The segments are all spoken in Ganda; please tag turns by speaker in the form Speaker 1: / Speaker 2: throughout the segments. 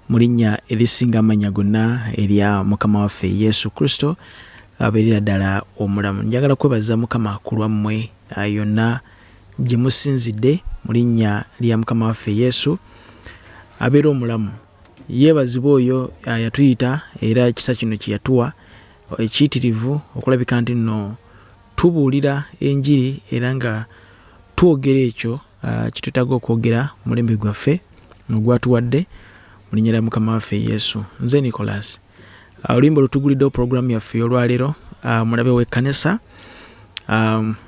Speaker 1: mulinya erisinga amanya gonna erya mukama waffe Yesu Kristo abeerera ddala omulamu. Njagala kwebaza mukama ku lwammwe yonna gye musinzidde mulinya lya mukama waffe Yesu abeera omulamu. Yeebazibwa oyo yatuyita era ekisa kino kye yatuwa ekiyitirivu okulabika nti nno tubuulira enjiri era nga twogera ekyo kitwetaaga okwogera mulembe gwaffe ogwatuwadde mu linnya lya mukama waffe Yesu. Nze Nicholas. Oluyimba olutuguliddewo puroguramu yaffe y'olwaleero mulabe w'ekkanisa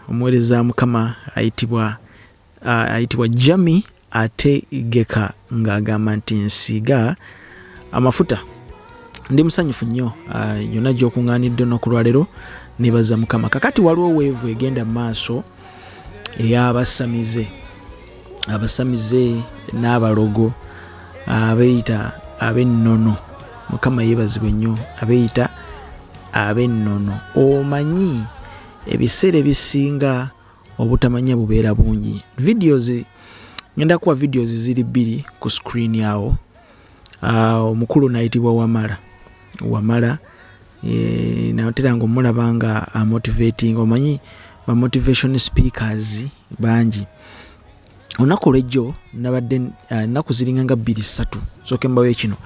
Speaker 1: omuweereza mukama ayitibwa Jami Ategeka ng'agamba nti nsiiga amafuta. Ndi musanyufu nnyo yonna gy'okuŋŋaanidde olunaku lwaleero neebaza mukama. Kakati waliwo weevu egenda mu maaso ey'Obussamizze, Obussamizze n'abalogo abeeyita ab'ennono. Mukama yeebazibwe nnyo, abeeyita ab'ennono. Omanyi ebiseera ebisinga obutamanya bubeera bungi. Videos ngenda kuwa videos ziri bbiri ku screen yawo. Omukulu n'ayitibwa Wamala nateranga omulaba nga amotivating. Omanyi ba motivation speakers bangi. Olunaku lw'ejjo nabadde nnaku ziringa nga 2-3 sooke mbawe kino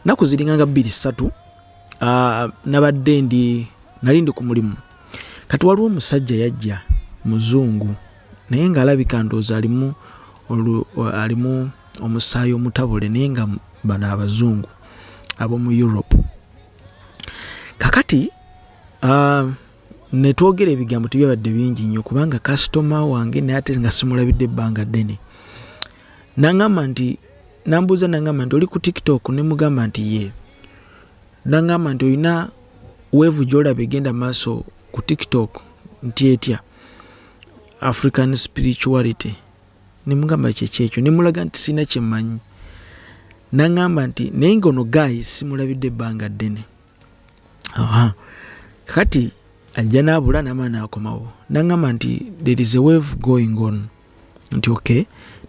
Speaker 1: nnaku ziringa nga 2-3 nali ndi ku mulimu. Kati waliwo omusajja yajja muzungu naye ng'alabika ndowooza alimu omusaayi omutabule naye nga bano abazungu ab'omu Europe. Kakati ne twogera ebigambo tebyabadde bingi nnyo kubanga kasitoma wange naye ate nga simulabidde ebbanga ddene. Nambuuza nangamba nti oli ku TikTok, ne mugamba nti ye. Nangamba nti olina weevu gy'olaba egenda maaso ku TikTok nti etya African spirituality. Ne mugamba kyekyo, ne mulaga nti sina kye mmanyi. Nangamba nti naye ngono guy simulabidde ebbanga ddene. Kati ajja n'abula n'amaana n'akomawo. Nangamba nti there is a wave going on. Nti okay,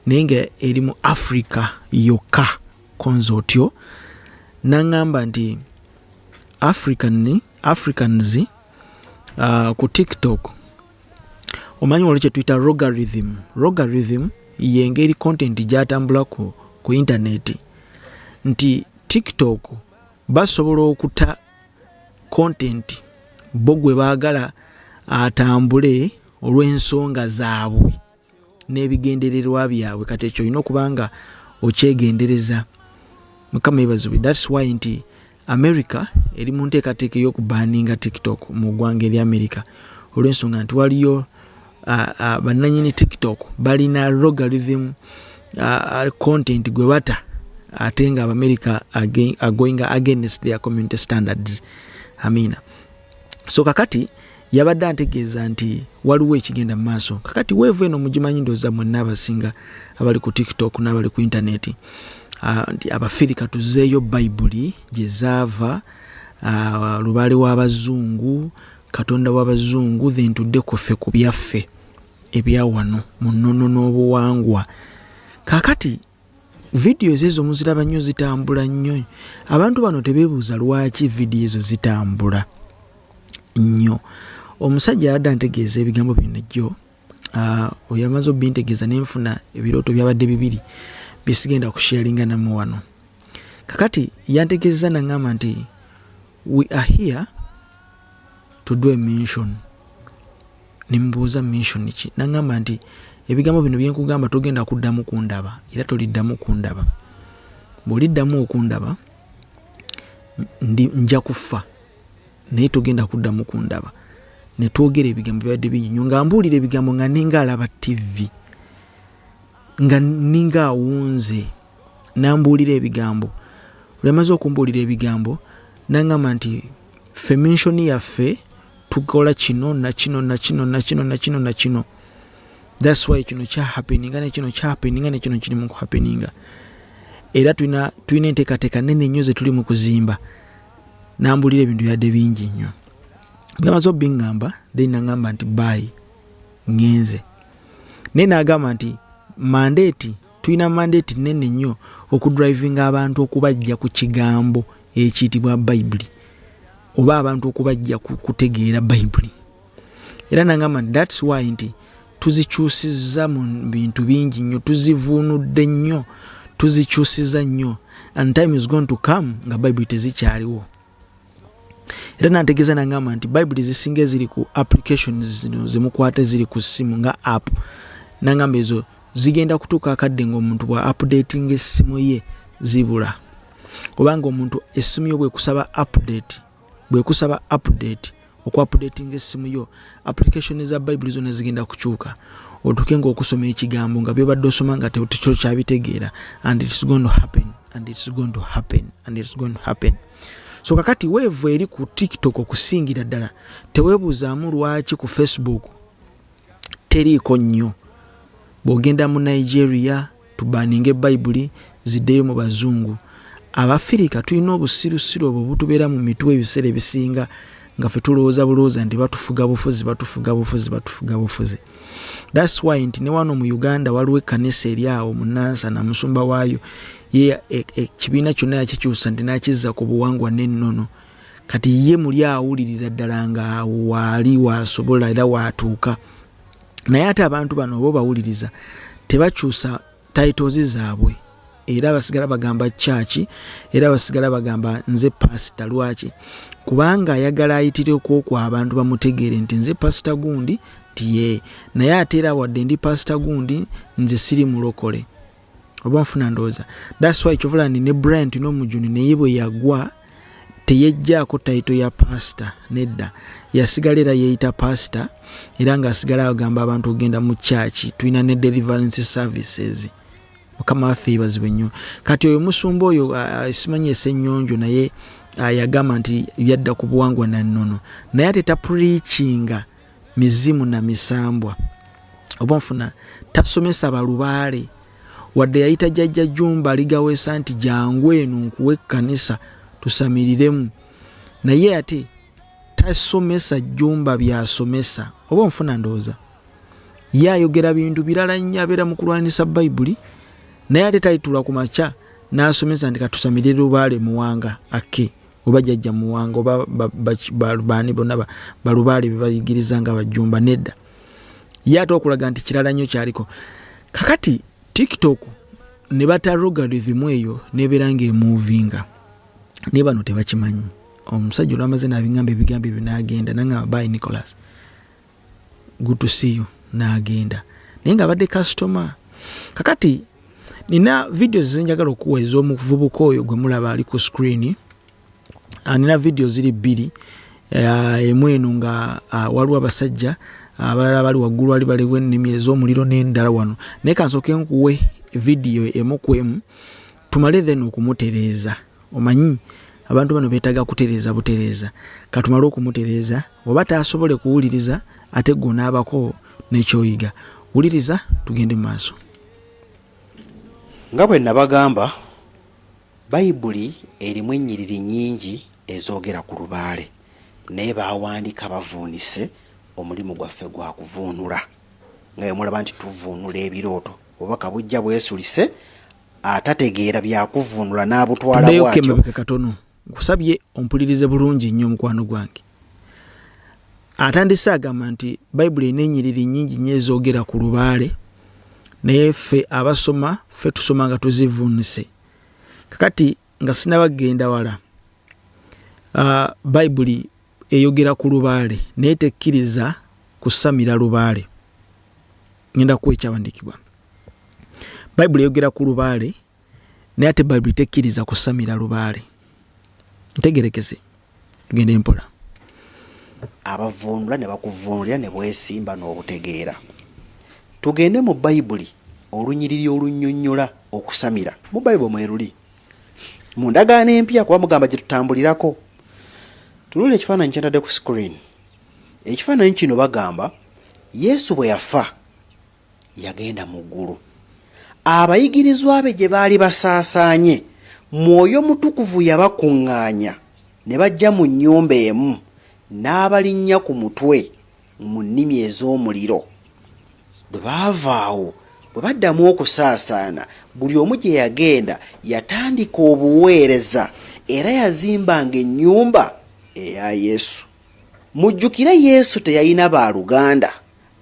Speaker 1: naye nga eri mu Africa yokka konzo otyo. Nangamba nti Africans ku TikTok omanyi waliwo kye tuyita logarithm. Logarithm y'engeri content gy'atambula ku internet. Nti TikTok basobola okuta content bo gwe baagala atambule olw'ensonga zaabwe n'ebigendererwa byabwe. Kati ekyo olina okuba nga okyegendereza. Mukama yeebazibwe. That's why nti America eri mu nteekateeka ey'okubaaninga TikTok mu ggwanga erya America olw'ensonga nti waliyo bannannyini TikTok balina logarithm content gwe bata ate nga America are going against their community standards. Amina. So kakati yabadde antegeeza nti waliwo ekigenda mu maaso. Kakati weevu eno mugimanyi ndowooza mwenna abasinga abali ku TikTok n'abali ku internet nti Abafirika tuzzeeyo Bayibuli gye zaava, lubaale w'Abazungu, Katonda w'Abazungu, then tudde kuffe ku byaffe ebya wano mu nnono n'obuwangwa. Kakati videos ezo muziraba nnyo zitambula nnyo. Abantu bano tebeebuuza lwaki video ezo zitambula nnyo. Omusajja yadde antegeeza ebigambo bino jjo oyo amaze obbintegeeza nenfuna ebirooto byabadde 2 bisigenda kusharinga namu wano. Kakati yantegeeza nangamba nti we are here to do a mission. Nimbuuza mission ki? Nangamba nti ebigambo bino byenkugamba togenda kuddamu kundaba era toliddamu kundaba. Bw'oliddamu okundaba nja kufa naye togenda kuddamu kundaba. Ne twogera ebigambo byabadde bingi nnyo nga mbuulira ebigambo nga ninga alaba TV, nga ninga awunze nambuulira ebigambo. Olemaze okumbuulira ebigambo nangamba nti ffe mission yaffe tukola kino na kino na kino na kino na kino na kino. That's why kino kya happening ne kino kya happening ne kino kiri mu happening. Era tulina enteekateeka nene nnyo ze tuli mu kuzimba. Nambuulira ebintu byadde bingi nnyo. Byamaze obbingamba then nangamba nti bye ngenze. Naye n'agamba nti mandate tulina mandate nene nnyo okudrivinga abantu okubajja ku kigambo ekiyitibwa Bayibuli oba abantu okubajja kutegeera Bayibuli. Era nangamba that's why nti tuzikyusizza mu bintu bingi nnyo, tuzivuunudde nnyo, tuzikyusiza nnyo, and time is going to come nga Bayibuli tezikyaliwo. Era nantegeeza nangamba nti Bayibuli zisinga ziri ku applications zino zimukwate ziri ku simu nga app, nangamba ezo zigenda kutuuka akadde ng'omuntu bwa updating essimu ye zibula, obanga omuntu essimu yo bwekusaba update oku-updating essimu yo, application za Bayibuli zonna zigenda kukyuka, otuuke ng'okusoma ekigambo nga byobadde osoma nga tekyo kyabitegeera, and it's going to happen, and it's going to happen, and it's going to happen. So kakati weevu eri ku TikTok okusingira ddala, teweebuuzaamu lwaki ku Facebook teriiko nnyo. Bw'ogenda mu Nigeria tubaninge Bayibuli ziddeyo mu bazungu. Abafirika tulina obusirusiru obwo butubeera mu mitwe ebiseera ebisinga nga ffe tulowooza bulowooza nti batufuga bufuzi. That's why nti ne wano mu Uganda waliwo ekkanisa eri awo mu Nansa na musumba waayo ye ekibiina kyonna yakikyusa nti nakizza ku buwangwa n'ennono. Kati ye muli awulirira ddala nga waali wasobola era watuuka. Naye ate abantu bano bo bawuliriza tebakyusa titles zaabwe, era basigala bagamba church, era basigala bagamba nze pastor. Lwaki? Kubanga ayagala ayitireko ku abantu bamutegeere nti nze pastor gundi tiye, naye ate era wadde ndi pastor gundi nze siri mulokole. Oba nfuna ndowooza. That's why kyovula ni ne Brent n'omujuni naye bwe yagwa teyejjaako title ya pastor, nedda yasigala era yeeyita pastor, era ng'asigala agamba abantu ogenda mu church, tulina ne deliverance services. Mukama waffe yeebazibwe nnyo. Kati oyo musumba oyo simanyi essennyonjo naye yagamba nti yadda ku buwangwa na nnono, naye ate tapreachinga mizimu na misambwa. Oba nfuna tasomesa balubaale, wadde yayita jjajja Jumba ligaweesa nti jangu eno nkuwe ekkanisa tusamiriremu, naye ate tasomesa Jumba byasomesa. Oba nfuna ndowooza ye ayogera bintu birala nnyo, abeera mu kulwanisa Bayibuli, naye ate tayitula ku makya n'asomesa nti katusamirire lubaale muwanga ake oba jjajja muwanga oba baani bonna balubaale be bayigiriza nga Bajumba, nedda. Ye ate okulaga nti kirala nnyo kyaliko. Kakati TikTok ne bata algorithm eyo nebeera ng'emuvinga, naye bano tebakimanyi. Omusajja olwamaze n'abingamba ebigambo ebyo n'agenda nangamba bye Nicholas, good to see you, n'agenda naye nga badde customer. Kakati nina videos zenjagala okuwa ez'omuvubuka oyo gwe mulaba ali ku screen. Nina video ziri bbiri, emu eno nga waliwo abasajja abalala bali waggulu wali baliwo ennimi ez'omuliro n'endala wano, naye kansooke nkuwe video emu ku emu tumale then okumutereeza. Omanyi abantu bano beetaaga kutereeza butereeza, katumale okumutereeza. Oba taasobole kuwuliriza ate gonaabako n'ekyoyiga. Wuliriza tugende mu maaso.
Speaker 2: Nga bwe nabagamba, Bayibuli erimu ennyiriri nnyingi ezoogera ku lubaale, naye baawandiika bavuunise omulimu gwaffe gwa kuvuunula. Nga bwe mulaba nti tuvuunula ebirooto, obubaka bujja bwesulise atategeera byakuvuunula n'abutwala bw'atyo.
Speaker 1: Katono nkusabye ompulirize bulungi nnyo mukwano gwange. Atandise agamba nti Bayibuli erina ennyiriri nnyingi nnyo ezoogera ku lubaale, naye ffe abasoma ffe tusoma nga tuzivuunise. Kakati nga sinabagenda wala, Bayibuli eyogera ku lubaale naye tekkiriza kusamira lubaale. Ngenda kuwa ekyawandiikibwa. Bayibuli eyogera ku lubaale naye ate Bayibuli tekkiriza kusamira lubaale. Ntegerekese, tugende mpola.
Speaker 2: Abavuunula ne bakuvuunulira ne bwesimba n'obutegeera. Tugende mu Bayibuli olunyiriri olunnyonnyola okusamira. Mu Bayibuli mweruli mu ndagaano empya kuba mugamba gye tutambulirako. Tunula ekifaananyi kyentadde ku screen. Ekifaananyi kino bagamba Yesu bwe yafa yagenda mu ggulu. Abayigirizwa be gye baali basaasaanye, Mwoyo Mutukuvu yabakuŋŋaanya ne bajja mu nnyumba emu n'abalinnya ku mutwe mu nnimi ez'omuliro. Bwe baava awo bwe baddamu okusaasaana buli omu gye yagenda yatandika obuweereza era yazimbanga ennyumba eya Yesu. Mujjukire Yesu teyalina baaluganda.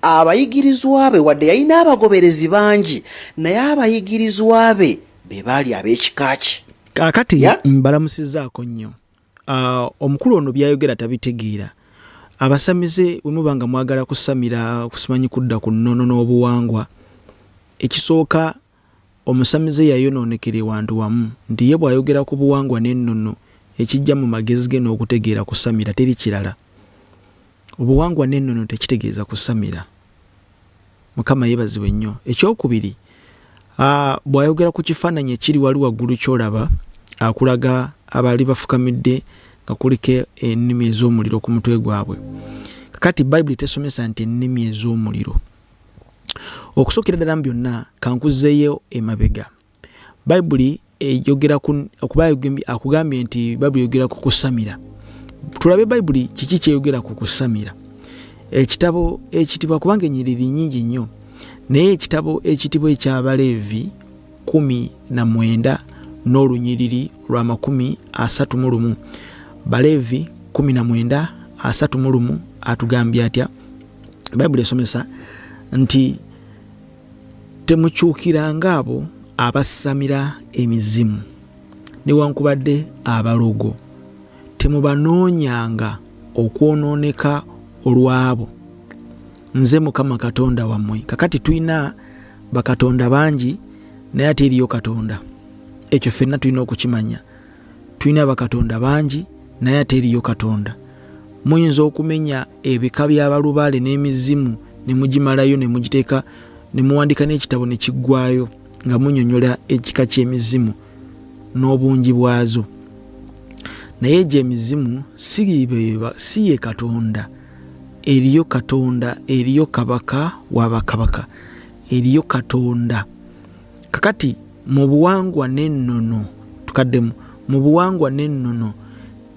Speaker 2: Abayigirizwa be wadde yalina abagoberezi bangi naye abayigirizwa be baali ab'ekika kye.
Speaker 1: Kaakati mbalamusizaako nnyo. Omukulu ono byayogera tabitegeera. Abasamize bwe muba nga mwagala kusamira kusimanyi kudda ku nnono n'obuwangwa, ekisooka omusamize yayonoonekera wantu wamu nti ye bw'ayogera ku buwangwa n'ennono ekijja mu magezi ge n'okutegeera kusamira teri kirala. Obuwangwa n'ennono tekitegeeza kusamira. Mukama yeebazibwe nnyo. Ekyokubiri, bw'ayogera ku kifaananyi ekiri wali waggulu ky'olaba akulaga abaali bafukamidde nga kuliko ennimi ez'omuliro ku mutwe gwabwe. Kakati Bayibuli tesomesa nti ennimi ez'omuliro. Okusookera ddala mu byonna kankuzeeyo emabega. Bayibuli akugambye nti Bayibuli eyogera ku kusamira. Tulabe Bayibuli kiki kyeyogera ku kusamira. Ekitabo ekitibwa kubanga ennyiriri nnyingi nnyo, naye ekitabo ekitibwa eky'Abaleevi 19 n'olunyiriri lwa 31. Baleevi 19:31 atugambye atya? Bayibuli esomesa nti temukyukiranga abo abasamira emizimu newankubadde abalogo, temubanoonyanga okwonooneka olwabo. Nze Mukama Katonda wammwe. Kakati tulina bakatonda bangi naye ate eriyo Katonda. Ekyo ffenna tulina okukimanya. Tulina bakatonda bangi naye ate eriyo Katonda. Muyinza okumenya ebika by'abalubaale n'emizimu ne mugimalayo ne mugiteeka ne muwandika n'ekitabo ne kiggwayo nga munyonyola ekika ky'emizimu n'obungi bwazo. Naye egyo emizimu si ye Katonda. Eriyo Katonda, eriyo kabaka w'abakabaka, eriyo Katonda. Kakati mu buwangwa n'ennono, tukaddemu mu buwangwa n'ennono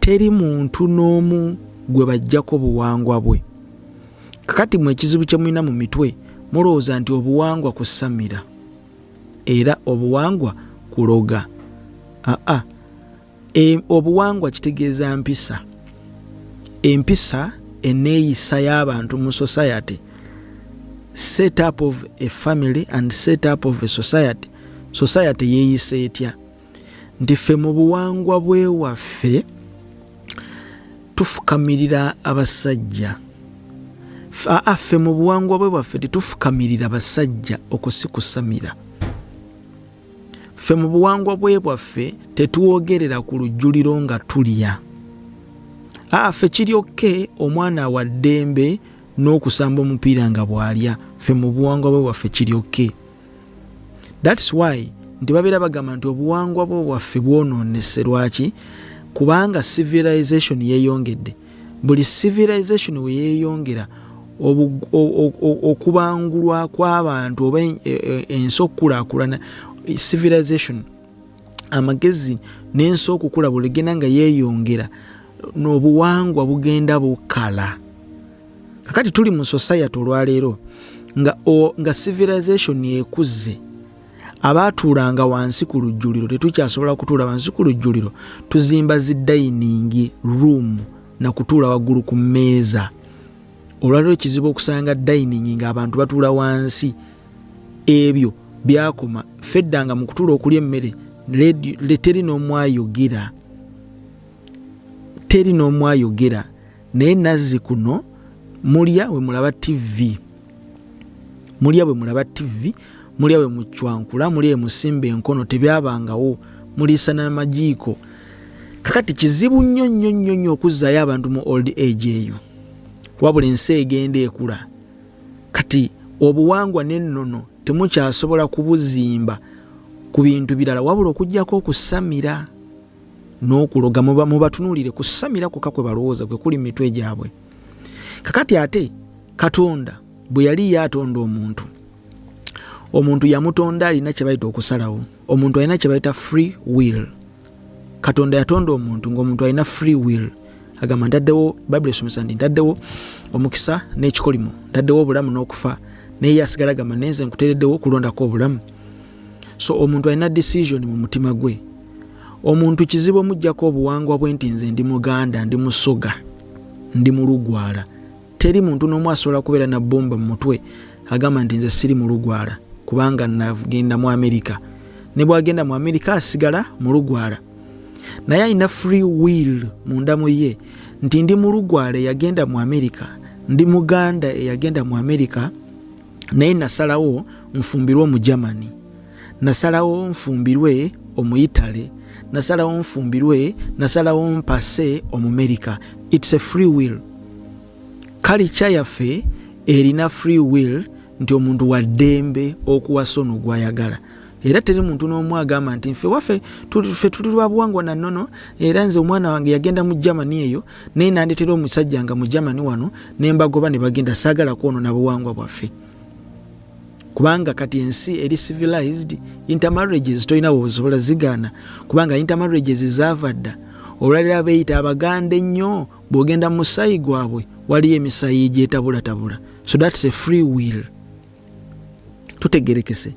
Speaker 1: teri muntu n'omu gwe bajjako buwangwa bwe. Kakati mu ekizibu kye mulina mu mitwe mulowooza nti obuwangwa kusamira era obuwangwa kuloga. Obuwangwa kitegeeza mpisa. Empisa eneeyisa y'abantu mu society, set up of a family and set up of a society. Society yeeyisa etya? Nti ffe mu buwangwa bwe waffe tufukamirira abasajja. Ffe mu buwangwa bwe waffe tetufukamirira basajja, okwo si kusamira. Ffe mu buwangwa bwe waffe tetuwogerera ku lujjuliro nga tulya. Ffe kiryokke omwana wa ddembe n'okusamba omupiira nga bw'alya. Ffe mu buwangwa bwe waffe kiryokke. That's why nti babeera bagamba nti obuwangwa bwe waffe bwonoonese. Lwaki? Kubanga civilization yeeyongedde. Buli civilization we yeeyongera okubangulwa kw'abantu oba ensi okukulaakulana, civilization, amagezi n'ensi okukula buli genda nga yeeyongera n'obuwangwa bugenda bukala. Kakati tuli mu society olwaleero nga civilization ekuze, abaatuulanga wansi ku lujjuliro tetukyasobola kutuula wansi ku lujjuliro, tuzimba zi dining room na kutuula waggulu ku mmeeza. Olwaleero ekizibu okusanga dining nga abantu batuula wansi, ebyo byakoma. Feddanga mu kutuula okulya emmere teri n'omu ayogera, naye nazzi kuno mulya bwe mulaba TV, mulya bwe mucwankula, mulya bwe musimba enkono, tebyabangawo, muliisa n'amajiiko. Kakati kizibu nnyo okuzzaayo abantu mu old age eyo, wabula ensi egenda ekula. Kati obuwangwa n'ennono temukyasobola kubuzimba ku bintu birala wabula okuggyako okusamira n'okuloga. Mubatunuulire, kusamira kwokka kwe balowooza kwe kuli mitwe gyabwe. Kakati ate Katonda bwe yali yatonda omuntu yamutonda alina kye bayita okusalawo. Omuntu alina kye bayita free will. Katonda yatonda omuntu ng'omuntu alina free will. Agamba ntaddewo, Bayibuli esomesa nti ntaddewo omukisa n'ekikolimo, ntaddewo obulamu n'okufa, naye yasigala gamba nenze nkuteereddewo okulondako obulamu. So omuntu alina decision mu mutima gwe. Omuntu kizibu omuggyako obuwangwa bwe nti nze ndi Muganda, ndi Musoga, ndi Mulugwala. Teri muntu n'omu asobola kubeera na bomba mu mutwe agamba nti nze siri Mulugwala kubanga nagenda mu Amerika. Ne bwagenda mu Amerika asigala Mulugwala. Naye alina free will munda mu ye nti ndi Mulugwala eyagenda mu Amerika, ndi Muganda eyagenda mu Amerika, naye nasalawo nfumbirwe omu Germany, nasalawo nfumbirwe omu Italy, nasalawo mpase omu America. It's a free will. Culture yaffe erina free will nti omuntu wa ddembe okuwasa ono gw'ayagala. Era teri muntu n'omu agamba nti ffe tuli babuwangwa na nnono, era nze omwana wange yagenda mu Germany eyo naye nandetera omusajja nga mu Germany wano ne mbagoba ne bagenda, saagala kwonoona buwangwa bwaffe. Kubanga kati ensi eri civilized, intermarriages tolina bw'osobola zigaana kubanga intermarriages zaava dda. Olwalira beeyita Abaganda ennyo, bw'ogenda mu musaayi gwabwe waliyo emisayi gyetabulatabula. So that's a free will. Tutegerekese.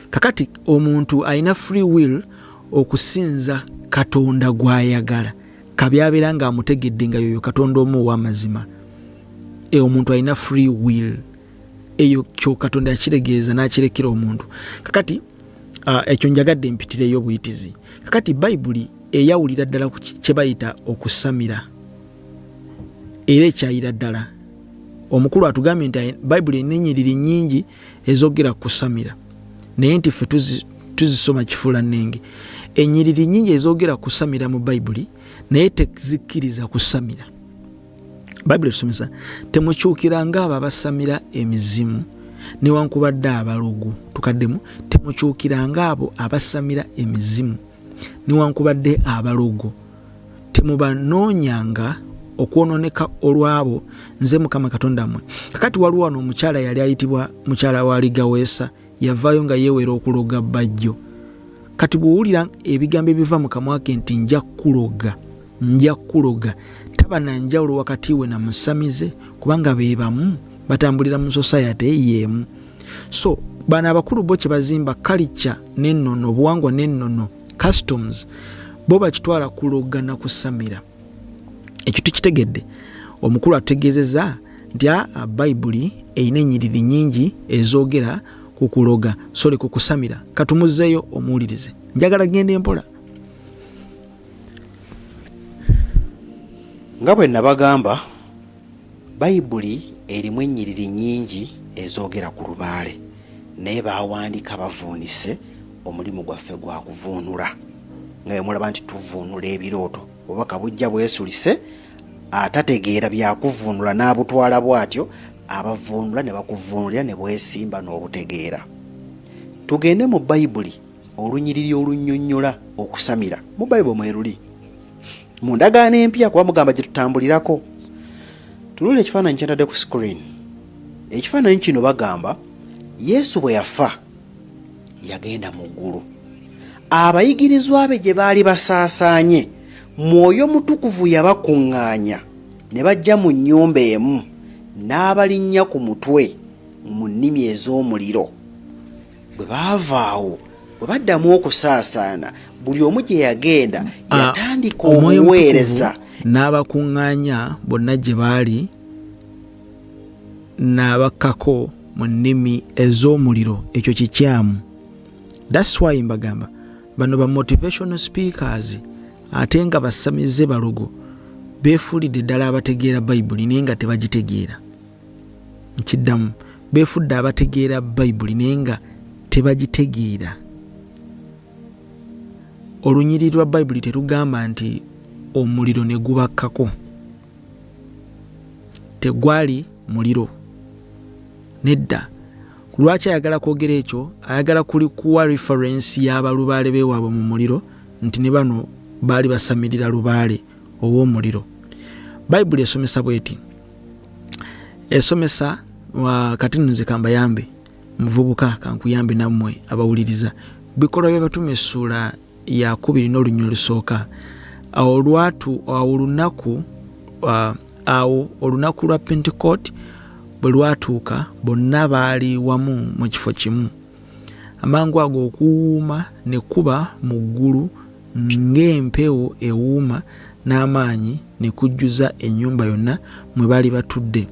Speaker 1: Kakati omuntu alina free will okusinza Katonda gw'ayagala, kabyabeera nga amutegedde nga yoyo Katonda omu ow'amazima. Omuntu alina free will. Eyo kyo Katonda yakitegeeza n'akirekera omuntu. Kakati ekyo njagadde mpitireyo obuyitizi. Kakati Bayibuli eyawulira ddala ku kye bayita okusamira, era ekyayira ddala. Omukulu atugambye nti Bayibuli erina ennyiriri nnyingi ezogera ku kusamira, naye nti ffe tuzisoma kifuula nnenge. Ennyiriri nnyingi ezogera ku kusamira mu Bayibuli naye tezikkiriza kusamira. Bayibuli esomesa temukyukiranga abo abasamira emizimu newankubadde abalogo. Tukaddemu temukyukiranga abo abasamira emizimu newankubadde abalogo. Temubanoonyanga okwonooneka olwabo, nze Mukama Katonda mmwe. Kakati waliwo wano omukyala yali ayitibwa mukyala wa Ligaweesa, yavaayo nga yeewera okuloga bajjo. Kati bw'owulira ebigambo ebiva mu kamwa ke nti nja kuloga, taba na njawulo wakati we na Musamize kubanga be bamu, batambulira mu society y'emu. So bano abakulu bo kye bazimba culture n'ennono, obuwangwa n'ennono, customs, bo bakitwala kuloga na kusamira. Ekyo tukitegedde. Omukulu ategeezezza nti Bayibuli erina ennyiriri nnyingi ezoogera ku kuloga, sole ku kusamira. Katumuzzeeyo omuwulirize. Njagala genda empola.
Speaker 2: Nga bwe nabagamba, Bayibuli erimu ennyiriri nnyingi ezoogera ku lubaale, naye baawandiika bavuunise omulimu gwaffe gwa kuvuunula. Nga mulaba nti tuvuunula ebirooto, obubaka bujja bwesulise, atategeera byakuvuunula n'abutwala bw'atyo, abavuunula ne bakuvuunulira ne bwesimba n'obutegeera. Tugende mu Bayibuli olunyiriri olunnyonnyola okusamira. Mu Bayibuli mweruli mu ndagaano empya kuba mugamba gye tutambulirako. Tulule ekifaananyi kyentadde ku screen. Ekifaananyi kino bagamba Yesu bwe yafa yagenda mu ggulu. Abayigirizwa be gye baali basaasaanye, Mwoyo Mutukuvu yabakuŋŋaanya ne bajja mu nnyumba emu n'abalinnya ku mutwe mu nnimi ez'omuliro. Bwe baavaawo, bwe baddamu okusaasaana, buli omu gye yagenda yatandika omuweereza.
Speaker 1: N'abakuŋŋaanya bonna gye baali n'abakkako mu nnimi ez'omuliro. Ekyo kikyamu. That's why mbagamba bano ba motivational speakers ate nga basamize balogo beefulidde ddala abategeera Bayibuli naye nga tebagitegeera. Nkiddamu, beefudde abategeera Bayibuli naye nga tebagitegeera. Olunyiriri lwa Bayibuli terugamba nti omuliro ne gubakkako. Tegwali muliro. Nedda. Lwaki ayagala kwogera ekyo? Ayagala kuwa reference y'abalubaale beewaabwe mu muliro nti ne bano baali basamirira lubaale ow'omuliro. Bayibuli esomesa bweti. Esomesa kati nze kambayambe muvubuka kankuyambe nammwe abawuliriza. Bikolwa by'Abatume essula ya 2 n'olunnyo olusooka. Awo olunaku lwa Pentecost bwe lwatuuka bonna baali wamu mu kifo kimu. Amangu ago okuwuuma ne kuba mu ggulu ng'empewo ewuuma n'amaanyi ne kujjuza ennyumba yonna mwe baali batudde.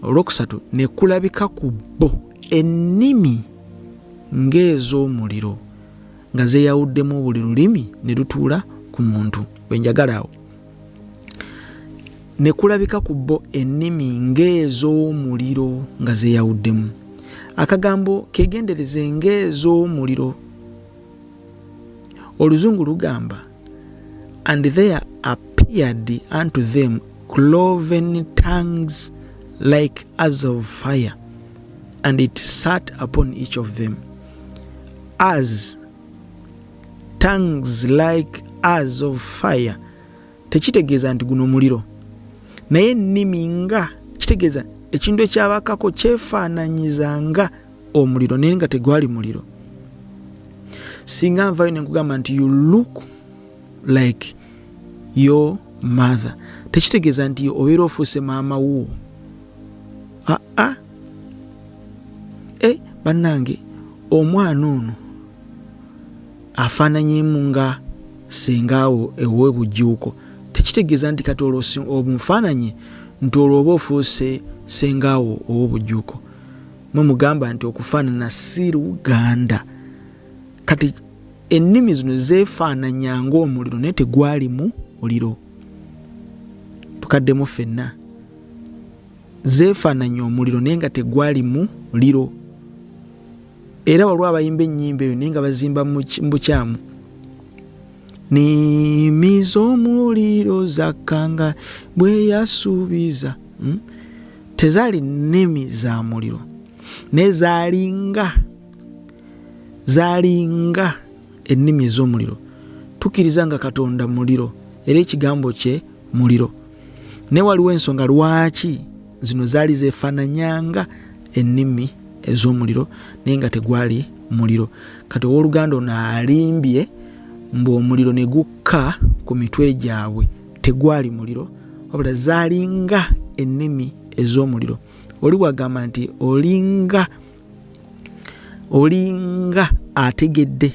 Speaker 1: Olwokusatu, ne kulabika ku bo ennimi ng'ez'omuliro nga zeeyawuddemu buli lulimi ne lutuula ku muntu. Wenjagala awo. Ne kulabika ku bo ennimi ng'ez'omuliro nga zeeyawuddemu. Akagambo kegendereze ng'ez'omuliro. Oluzungu lugamba, and there appeared unto them cloven tongues like as of fire, and it sat upon each of them. As tongues like as of fire. Tekitegeeza nti guno muliro, naye ennimi nga, kitegeeza ekintu ekyabakako kyefaananyiza nga omuliro naye nga tegwali muliro. Singa nvayo ne nkugamba nti you look like your mother, tekitegeeza nti obeera ofuuse maama wo. Bannange, omwana ono afaananyemu nga sengaawo ew'ebujjuuko, tekitegeeza nti kati olwo obufaananye nti olwo oba ofuuse sengaawo ow'obujjuuko. Mwe mugamba nti okufaanana si Luganda. Kati ennimi zino zeefaananya ng'omuliro naye tegwali mu muliro. Tukaddemu ffenna. Zeefaananya omuliro naye nga tegwali mu muliro. Era waliwo abayimba ennyimba eyo naye nga bazimba mu bukyamu. Nnimi z'omuliro zakkanga bwe yasuubiza. Tezaali nnimi za muliro naye zaalinga ennimi ez'omuliro. Tukkiriza nga Katonda muliro era ekigambo kye muliro, naye waliwo ensonga lwaki zino zaali zeefaananyanga ennimi ez'omuliro naye nga tegwali muliro. Kati owooluganda ono alimbye mbu omuliro ne gukka ku mitwe gyabwe, tegwali muliro wabula zaalinga ennimi ez'omuliro. Oli bw'agamba nti olinga ategedde,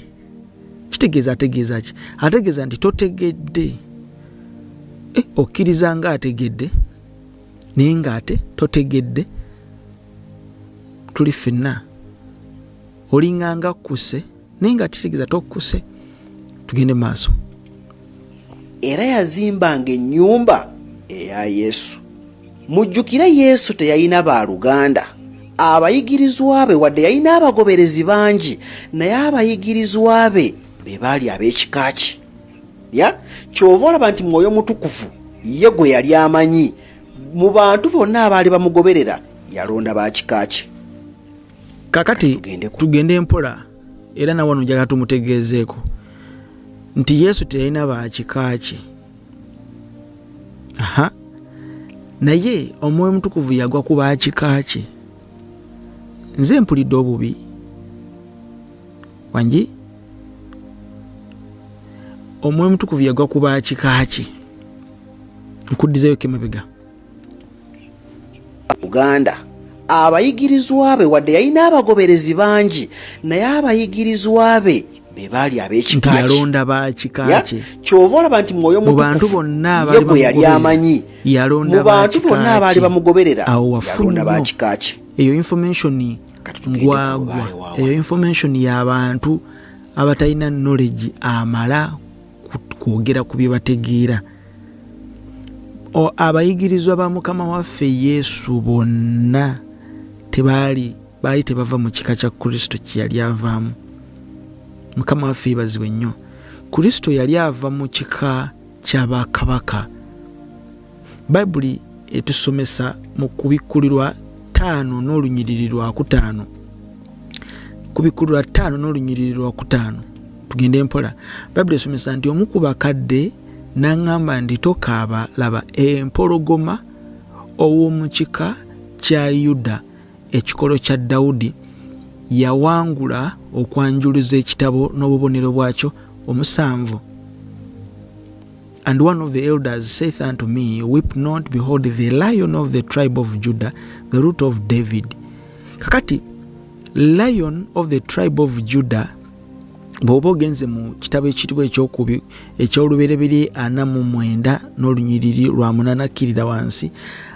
Speaker 1: kitegeeza ategeeza ki? Ategeeza nti totegedde. Okkiriza nga ategedde naye nga ate totegedde. Tuli ffenna. Olinga nga akkuse naye nga kitegeeza tokkuse. Tugende maaso.
Speaker 2: Era yazimbanga ennyumba eya Yesu. Mujjukira Yesu teyalina baaluganda. Abayigirizwa be wadde yalina abagoberezi bangi, naye abayigirizwa be baali ab'ekika ki? Kyova olaba nti Mwoyo Mutukuvu ye gwe yali amanyi mu bantu bonna abaali bamugoberera yalonda ba kika ki?
Speaker 1: Kakati tugende mpola era nawe wano njagala tumutegeezeeko nti Yesu teyalina ba kika ki. Naye Omwoyo Mutukuvu yagwa ku ba kika ki? Nze mpulidde obubi wangi. Omwoyo Mutukuvu yagwa ku ba kika ki? Nkuddizeeyo kemabega.
Speaker 2: Uganda abayigirizwa be wadde yalina abagoberezi bangi, naye abayigirizwa be baali ab'ekika ki?
Speaker 1: Yalonda ba kika ki?
Speaker 2: Kyova olaba nti Mwoyo Mutukuvu ye gwe yali amanyi mu bantu bonna abaali bamugoberera yalonda ba kika ki?
Speaker 1: Eyo information ngwagwa, eyo information y'abantu abatalina knowledge amala kwogera ku bye bategeera. Abayigirizwa ba Mukama waffe Yesu bonna baali tebava mu kika kya Kristo kye yali avaamu. Mukama waffe yeebazibwe nnyo. Kristo yali ava mu kika kya bakabaka. Bayibuli etusomesa mu Kubikkulirwa 5 n'olunyiriri lwa 5. Kubikkulirwa 5 n'olunyiriri lwa 5. Tugende mpola. Bayibuli esomesa nti omu ku bakadde n'aŋŋamba nti tokaaba, laba empologoma ow'omu kika kya Yuda, ekikolo kya Dawudi, yawangula okwanjuluza ekitabo n'obubonero bwakyo 7. And one of the elders saith unto me, Weep not, behold, the Lion of the tribe of Judah, the root of David. Kakati, Lion of the tribe of Judah, bw'oba ogenze mu kitabo ekitibwa ekyokubiri eky'olubereberye 49 n'olunyiriri lwa 8 akkirira wansi,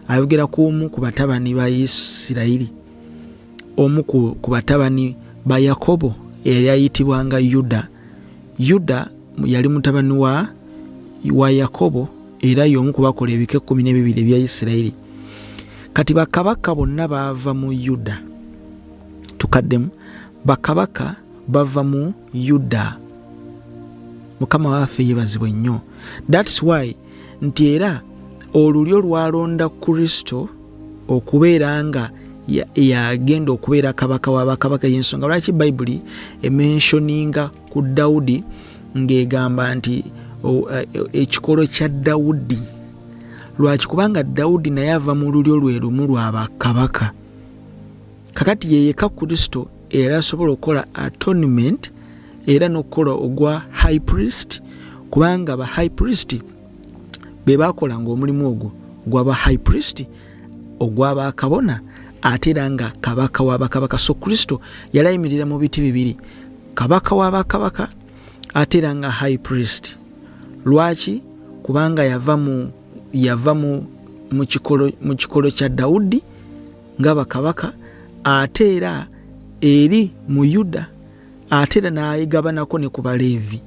Speaker 1: ayogera ku omu ku batabani ba Isirayiri, omu ku batabani ba Yakobo eyali ayitibwanga Yuda. Yuda yali mutabani wa Yakobo era y'omu ku bakola ebika 12 ebya Isirayiri. Kati bakabaka bonna baava mu Yuda. Tukaddemu bakabaka bava mu Yuda. Mukama waffe yebazibwe nnyo. That's why nti era olulyo lwalonda Kristo okubeera nga yagenda okubeera kabaka w'abakabaka. Y'ensonga lwaki Bayibuli ementioninga ku Dawudi ng'egamba nti ekikolo kya Dawudi. Lwaki? Kubanga Dawudi naye ava mu lulyo lwe lumu lw'abakabaka. Kakati yeyeka Kristo era asobola okukola atonement era n'okukola ogwa high priest, kubanga ba high priest be bakolanga omulimu ogwo gw'aba high priest ogw'abakabona ate era nga kabaka w'abakabaka. So Kristo yali ayimirira mu biti bibiri, kabaka w'abakabaka ate era nga high priest. Lwaki? Kubanga yava mu kikolo kya Dawudi ng'abakabaka ate era eri mu Yuda ate era n'ayigabanako ne ku Baleevi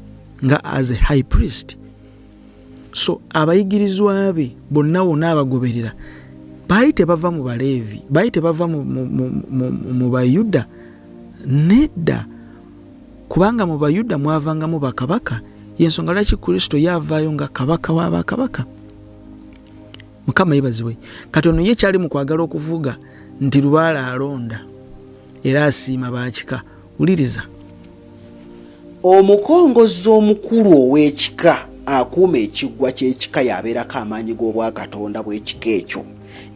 Speaker 1: nga as a high priest. So abayigirizwa be bonna wonna abagoberera baali tebava mu Baleevi, baali tebava mu Bayuda. Nedda, kubanga mu Bayuda mwavangamu bakabaka. Y'ensonga lwaki Kristo yavaayo nga kabaka w'abakabaka. Mukama yebazibwe. Katono ye kyali mu kwagala okuvuga nti lubaale alonda era asiima baakika. Wuliriza.
Speaker 2: Omukongozi omukulu ow'ekika akuuma ekiggwa ky'ekika yabeerako amaanyi g'obwakatonda bw'ekika ekyo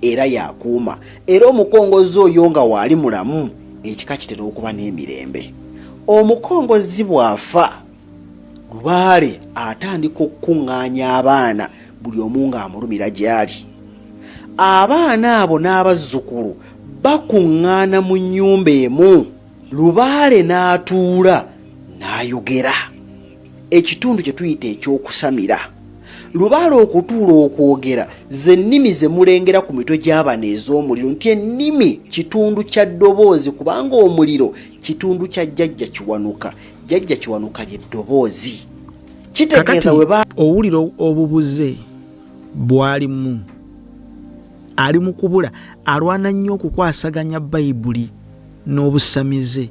Speaker 2: era yakuuma. Era omukongozi oyo nga waali mulamu ekika kitera okuba n'emirembe. Omukongozi bw'afa, lubaale atandika okukuŋŋaanya abaana buli omu ng'amulumira gy'ali. Abaana abo n'abazzukulu bakuŋŋaana mu nnyumba emu, lubaale n'atuula n'ayogera. Ekitundu kye tuyita ekyokusamira. Lubaale okutuula okwogera z'ennimi ze mulengera ku mitwe gy'abana ez'omuliro nti ennimi kitundu kya ddoboozi, kubanga omuliro kitundu kya jjajja kiwanuka. Jjajja kiwanuka lye ddoboozi. Kitegeeza we
Speaker 1: owulira obubuze bwalimu, ali mu kubula, alwana nnyo okukwasaganya Bayibuli n'Obusamize.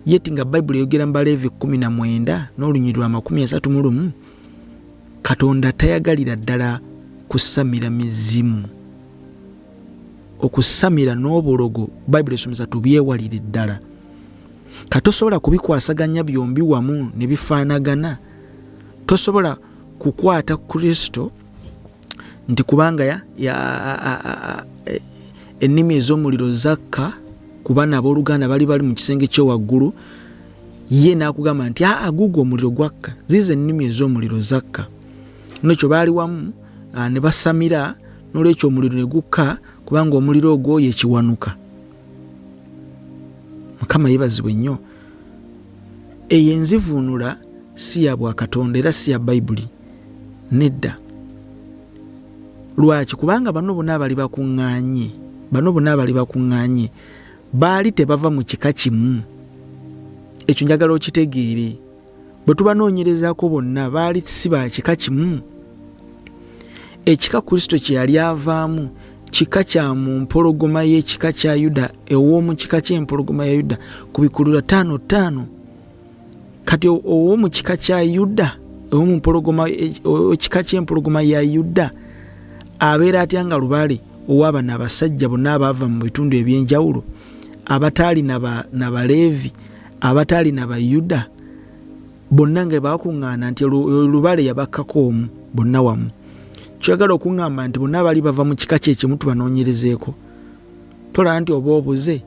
Speaker 1: Yeti nga Bayibuli eyogera mu Baleevi 19 n'olunyiriri lwa 31, Katonda tayagalira ddala kusamira mizimu. Okusamira n'obulogo Bayibuli esomesa tubyewalire ddala. Katosobola kubikwasaganya byombi wamu ne bifaanagana. Tosobola kukwata Kristo nti kubanga ennimi ez'omuliro zakka kuba n'abooluganda bali mu kisenge ky'ewaggulu, ye n'akugamba nti guugwo omuliro gwakka, zizo ennimi ez'omuliro zakka. N'ekyo baali wamu ne basamira, n'olwekyo omuliro ne gukka kubanga omuliro ogwo ye kiwanuka. Mukama yebazibwe nnyo. Eyo enzivuunula si ya bwakatonda era si ya Bayibuli. Nedda. Lwaki? Kubanga bano bonna abali bakuŋŋaanye baali tebava mu kika kimu. Ekyo njagala okitegeere. Bwe tubanoonyerezaako bonna baali si ba kika kimu. Ekika Kristo kye yali avaamu kika kya mu mpologoma y'ekika kya Yuda, ow'omu kika ky'empologoma ya Yuda ku bikulula 5:5. Kati ow'omu kika kya Yuda, ekika ky'empologoma ya Yuda abeera atya nga lubaale ow'abana abasajja bonna abaava mu bitundu eby'enjawulo, abataali na Baleevi, abataali na Bayuda, bonna nga bakuŋŋaana nti lubaale yabakkako omu bonna wamu. Kyagala okuŋŋamba nti bonna bali bava mu kika kyekimu tubanoonyerezeeko. Tolaba nti oba obuze.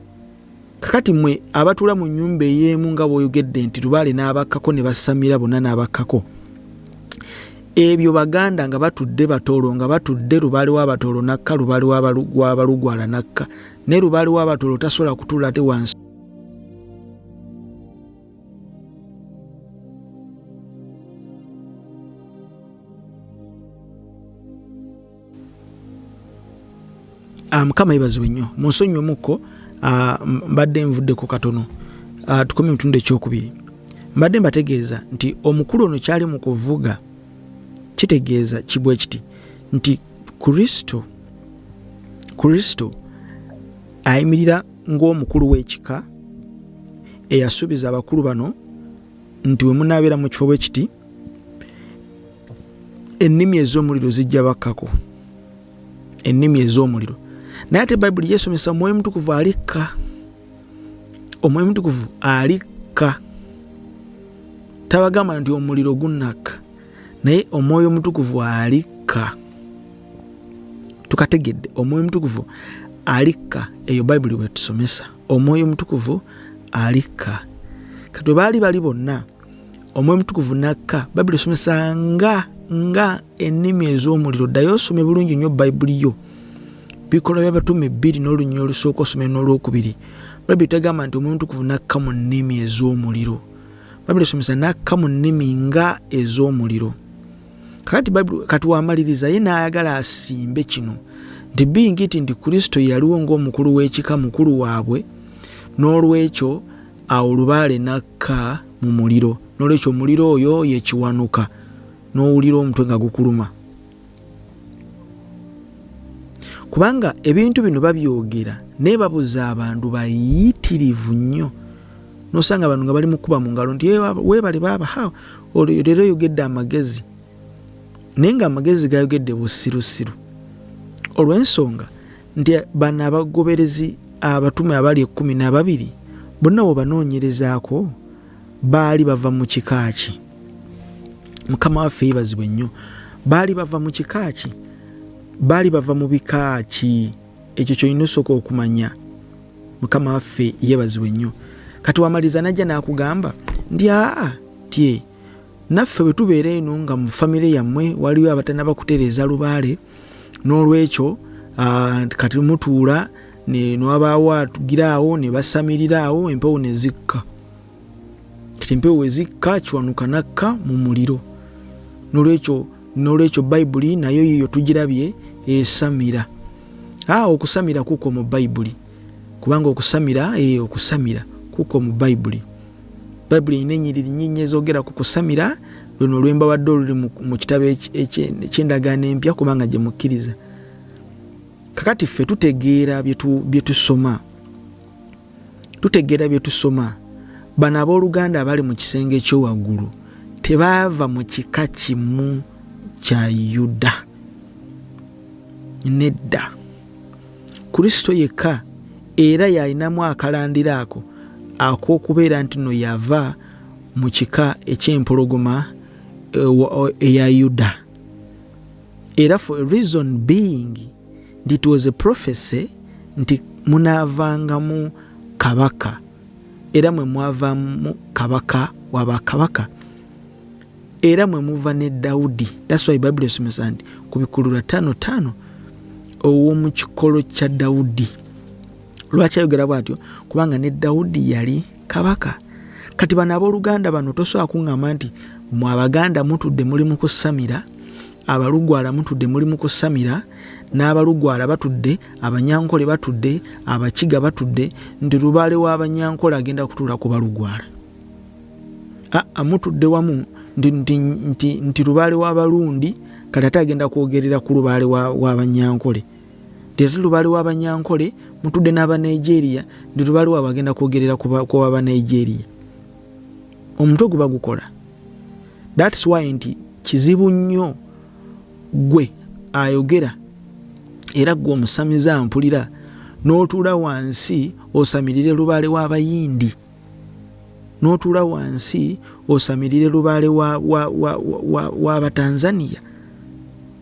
Speaker 1: Kakati mmwe abatuula mu nnyumba ey'emu nga bw'oyogedde nti lubaale n'abakkako ne basamira bonna n'abakkako. ebyo baganda nga batudde batoolo nga batudde lubaale w'abatoolo nakka lubaale w'abalugwala nakka ne lubaale w'abatoolo tasobola kutuula ate wansi Mukama yebazibwe nnyo munsonyiwemuko mbadde nvuddeko katono tukomye mu kitundu ekyokubiri mbadde mbategeeza nti omukulu ono kyali mu kuvuga kitegeeza kibwe kiti nti Kristo ayimirira ng'omukulu w'ekika eyasuubiza abakulu bano nti we munaabeera mu kifo bwe kiti ennimi ez'omuliro zijja bakkako ennimi ez'omuliro naye ate bayibuli yesomesa omwoyo mutukuvu alikka omwoyo mutukuvu alikka tabagamba nti omuliro gunnakka naye omwoyo mutukuvu alikka tukategedde omwoyo mutukuvu alikka eyo bayibuli bwetusomesa omwoyo mutukuvu alikka kati bwe baali bali bonna omwoyo mutukuvu nakka bayibuli esomesa nga ennimi ez'omuliro ddayo osome bulungi nnyo bayibuli yo bikolwa by'abatume 2 n'olunyonyi olusooka osome n'olwokubiri bayibuli tegamba nti omwoyo mutukuvu nakka mu nnimi ez'omuliro bayibuli esomesa nakka mu nnimi nga ez'omuliro kakati bayibuli katuwamaliriza ye n'ayagala asimbe kino nti bingiti nti Kristo yaliwo ng'omukulu w'ekika mukulu waabwe n'olwekyo awo lubaale nakka mu muliro n'olwekyo omuliro oyo yekiwanuka n'owulira omutwe nga gukuluma kubanga ebintu bino babyogera naye babuza abantu bayitirivu nnyo nosanga abantu nga bali mu kuba mu ngalo nti weebale baaba leero yogedde amagezi naye nga amagezi gayogedde busirusiru olw'ensonga nti bano abagoberezi abatume abali 12 bonna bwe banoonyerezaako baali bava mu kika ki mukama waffe yeebazibwe nnyo baali bava mu kika ki baali bava mu bika ki ekyo kyolina osooka okumanya mukama waffe yeebazibwe nnyo kati wamaliza najja n'akugamba ndi tye naffe bwe tubeera eno nga mu famire yammwe waliwo abatannaba kutereeza lubaale n'olwekyo kati mutuula newabaawo atugiraawo ne basamirirawo empewo ne zikka kati empewo we zikka kiwanuka nakka mu muliro n'olwekyo bayibuli nayo yiyo tugirabye esamira okusamira kuko mu bayibuli kubanga okusamira kuko mu bayibuli erina ennyiriri nnyingi ezoogera ku kusamira luno olwembawadde oluli mu kitabo eky'endagaano empya kubanga gye mukkiriza kakati ffe tutegeera bye tusoma bano abooluganda abali mu kisenge ekyowaggulu tebaava mu kika kimu kya Yuda nedda Kristo yekka era yalinamu akalandira ako ak'okubeera nti no yava mu kika eky'empologoma eya Yuda era for a reason being it was a prophecy nti munaavangamu kabaka era mwe mwavamu kabaka wabakabaka era mwe muva ne Dawudi. That's why Bible esomesa nti ku bikulula 5:5 ow'omu kikolo kya Dawudi. Lwaki ayogera bw'atyo? Kubanga ne Dawudi yali kabaka. Kati bano abooluganda bano tosobola kuŋŋamba nti mwe Abaganda mutudde muli mu kusamira, Abalugwala mutudde muli mu kusamira, n'Abalugwala batudde, Abanyankole batudde, Abakiga batudde, nti lubaale w'Abanyankole agenda kutuula ku Balugwala. Mutudde wamu nti lubaale w'Abalundi kati ate agenda kwogerera ku lubaale w'Abanyankole. Ate lubaale w'Abanyankole mutudde n'Abanigeria, nti lubaale w'abo agenda kwogerera ku Abanigeria. Omutwe guba gukola. That's why nti kizibu nnyo gwe ayogera era gwe omusamize ampulira n'otuula wansi osamirire lubaale w'Abayindi, n'otuula wansi osamirire lubaale w'Abatanzania.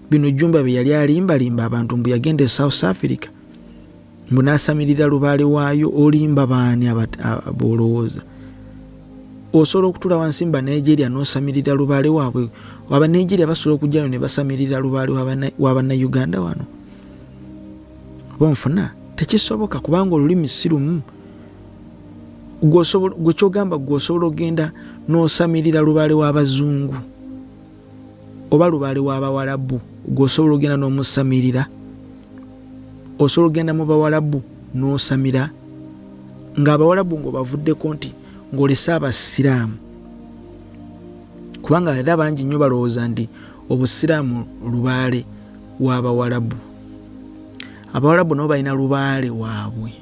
Speaker 1: Bino Jumba bye yali alimbalimba abantu mbu yagenda e South Africa, mbu n'asamirira lubaale waayo, olimba baani aboolowooza? osobola okutula wansi mba Nigeria n'osamirira lubaale waabwe, waba Nigeria basobola okujjayo ne basamirira lubaale waba Uganda wano. Oba nfuna tekisoboka kubanga olulimi si lumu. Gwe kyogamba gw'osobola ogenda n'osamirira lubaale w'Abazungu oba lubaale w'Abawalabu, gw'osobola ogenda n'omusamirira. Osobola ogenda mu Bawalabu n'osamira ng'Abawalabu ng'obavuddeko nti ng'olese Abasiraamu, kubanga era bangi nnyo balowooza nti Obusiraamu lubaale w'Abawalabu. Abawalabu nabo balina lubaale waabwe,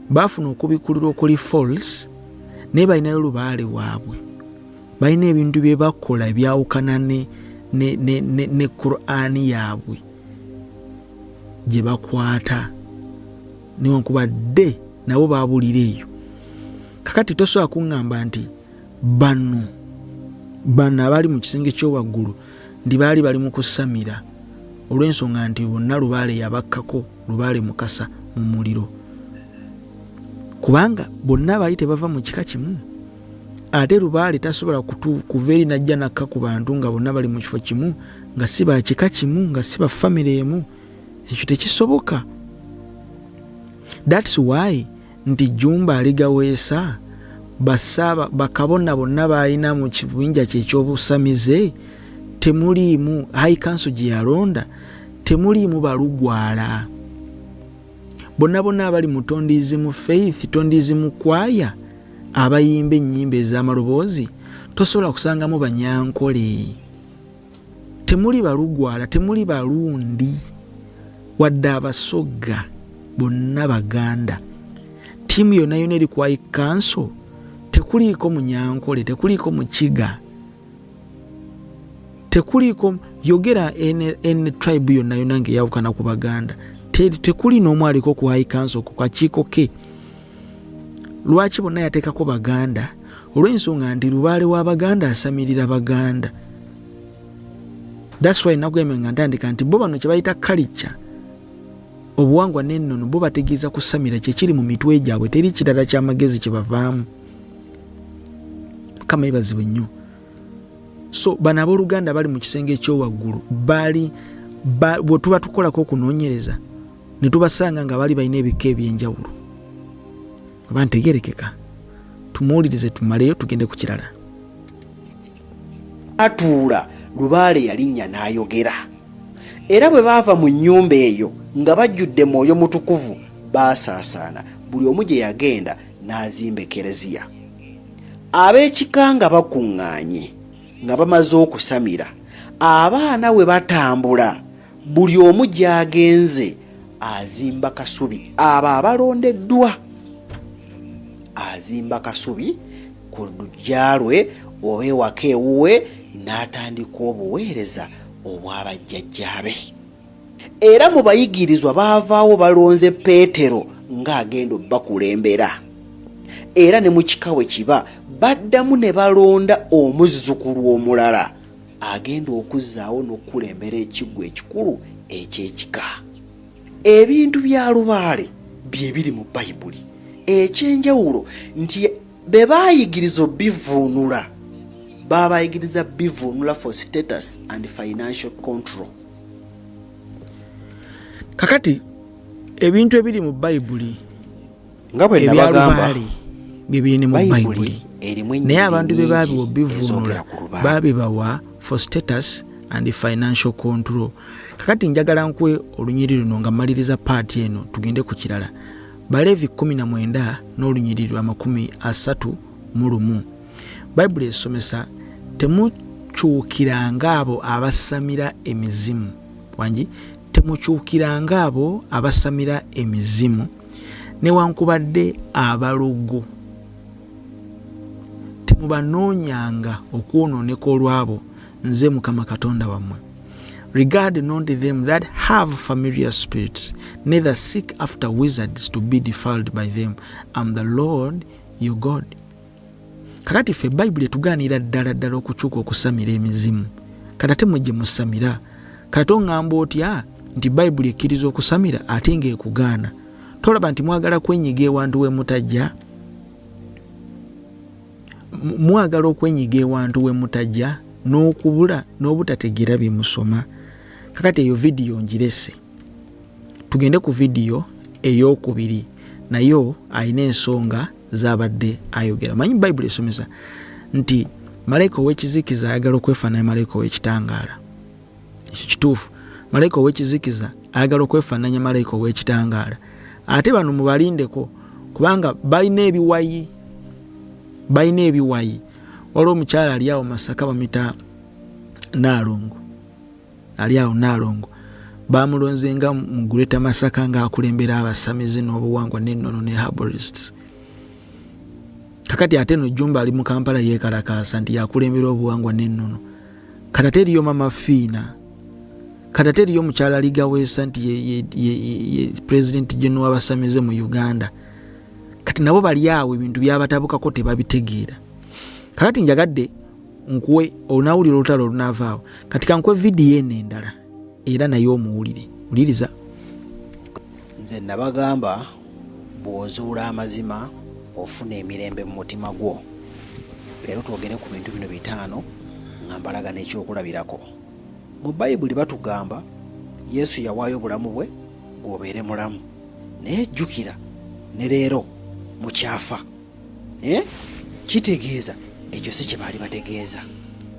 Speaker 1: baafuna okubikulira okuli false naye balinayo lubaale waabwe. Balina ebintu bye bakola ebyawukana ne Qur'ani yaabwe gye bakwata newankubadde nabo baabulira eyo. Kakati tosobola kuŋŋamba nti bano abali mu kisenge ky'owaggulu ndi baali bali mu kusamira olw'ensonga nti bonna lubaale yabakkako lubaale mukasa mu muliro, kubanga bonna baali tebava mu kika kimu. Ate lubaale tasobola kuva eri najja nakka ku bantu nga bonna bali mu kifo kimu, nga si ba kika kimu, nga si ba famire emu. Ekyo tekisoboka. That's why nti Jumba aligaweesa bakabona bonna balina mu kibinja kye ky'Obussamizze temuliimu high council gye yalonda, temuliimu balugwala. Bonna abali mu tondiizimu faith, tondiizimu kwaya, abayimba ennyimba ez'amaloboozi, tosobola kusangamu Banyankole. Temuli balugwala, temuli balundi, wadde Abasogga, bonna Baganda. Tiimu yonna eri ku high council tekuliiko Munyankole, tekuliiko Mukiga, tekuliiko yogera en tribe yonna ng'eyawukana ku Baganda. Tekuli n'omu aliko ku high council ku kakiiko ke. Lwaki bonna yateekako Baganda? Olw'ensonga nti lubaale w'Abaganda asamirira Baganda. That's why nagweme ntandika nti bo bano kye bayita culture, obuwangwa n'ennono, bo bategeeza kusamira kyekiri mu mitwe gyabwe, teri kirala ky'amagezi kye bavaamu. Kama ibazibwe nnyo. So bano abooluganda bali mu kisenge ekyowaggulu bwe tuba tukolako okunoonyereza ne tubasanga nga bali balina ebika ebyenjawulo, oba ntegerekeka, tumuwulirize tumaleyo tugende ku kirala.
Speaker 2: Atuula lubaale yalinnya n'ayogera, era bwe baava mu nnyumba eyo nga bajjudde Mwoyo Mutukuvu baasaasaana, buli omu gye yagenda n'azimba ekereziya. Ab'ekika nga bakuŋŋaanye nga bamaze okusamira, abaana we batambula, buli omu gy'agenze azimba kasubi. Abo abalondeddwa azimba kasubi ku luggya lwe oba ewaka ewuwe, n'atandika obuweereza obw'abajjajjaabe. Era mu bayigirizwa baavaawo balonze Peetero ng'agenda obbakulembera, era ne mu kika we kiba baddamu ne balonda omuzzukulu omulala agenda okuzzaawo n'okukulembera ekiggwa ekikulu eky'ekika. Ebintu bya lubaale bye biri mu Bayibuli. Ekyenjawulo nti be baayigiriza bivuunula, babayigiriza bivuunula for status and financial control.
Speaker 1: Kakati ebintu ebiri mu Bayibuli
Speaker 2: nga bwe nabagamba
Speaker 1: bibiri mu Bayibuli, naye abantu be baabiwa bivuunula baabibawa for status and financial control. Kakati njagala nkwe olunyiri luno nga maliriza paati eno tugende ku kirala. Baleevi 19 n'olunyiriri 31. Bayibuli esomesa temukyukiranga abo abasamira emizimu. Wangi temukyukiranga abo abasamira emizimu newankubadde abalogo. Temubanoonyanga okwonooneka olwabo, nze Mukama Katonda wammwe. Regard not them that have familiar spirits, neither seek after wizards to be defiled by them. I'm the Lord your God. Kakati ffe Bayibuli etugaanira ddala okukyuka okusamira emizimu. Kata mujje musamira. Kata oŋŋamba otya nti Bayibuli ekkiriza okusamira ate ng'ekugaana? Tolaba nti mwagala kwenyiga ewantu we mutajja? mwagala okwenyiga ewantu we mutajja n'okubula n'obutategeera bye musoma. Kakati eyo vidiyo ngirese, tugende ku vidiyo ey'okubiri, nayo alina ensonga z'abadde ayogera. Manyi Bayibuli esomesa nti malayika ow'ekizikiza ayagala okwefaananya malayika ow'ekitangaala. Ekyo kituufu. Malayika ow'ekizikiza ayagala okwefaananya malayika ow'ekitangaala. Ate bano mubalindeko kubanga balina ebiwayi. Waliwo omukyala ali awo Masaka bamita Naalongo. Bamulonze nga mu Greater Masaka ng'akulembera Obussamizze n'obuwangwa n'ennono ne herbalists. Kakati ate no Jumba ali mu Kampala yeekalakaasa nti yakulembera obuwangwa n'ennono. Kati teriyo Mama Fiina. Kati teriyo mukyala Ligaweesa nti ye President General w'Obussamizze mu Uganda. Kati nabo bali awo ebintu byabatabukako tebabitegeera. Kakati njagadde nkuwe onawulira olutalo olunaavaawo. Kati kankuwe vidiyo eno endala era nayo omuwulire. Wuliriza.
Speaker 2: Nze nabagamba bw'ozuula amazima ofuna emirembe mu mutima gwo. Leero twogere ku bintu bino 5 nga mbalaga n'ekyokulabirako. Mu Bayibuli batugamba Yesu yawaayo obulamu bwe bw'obeere mulamu. Naye jjukira ne leero mukyafa. Kitegeeza ekyo si kye baali bategeeza.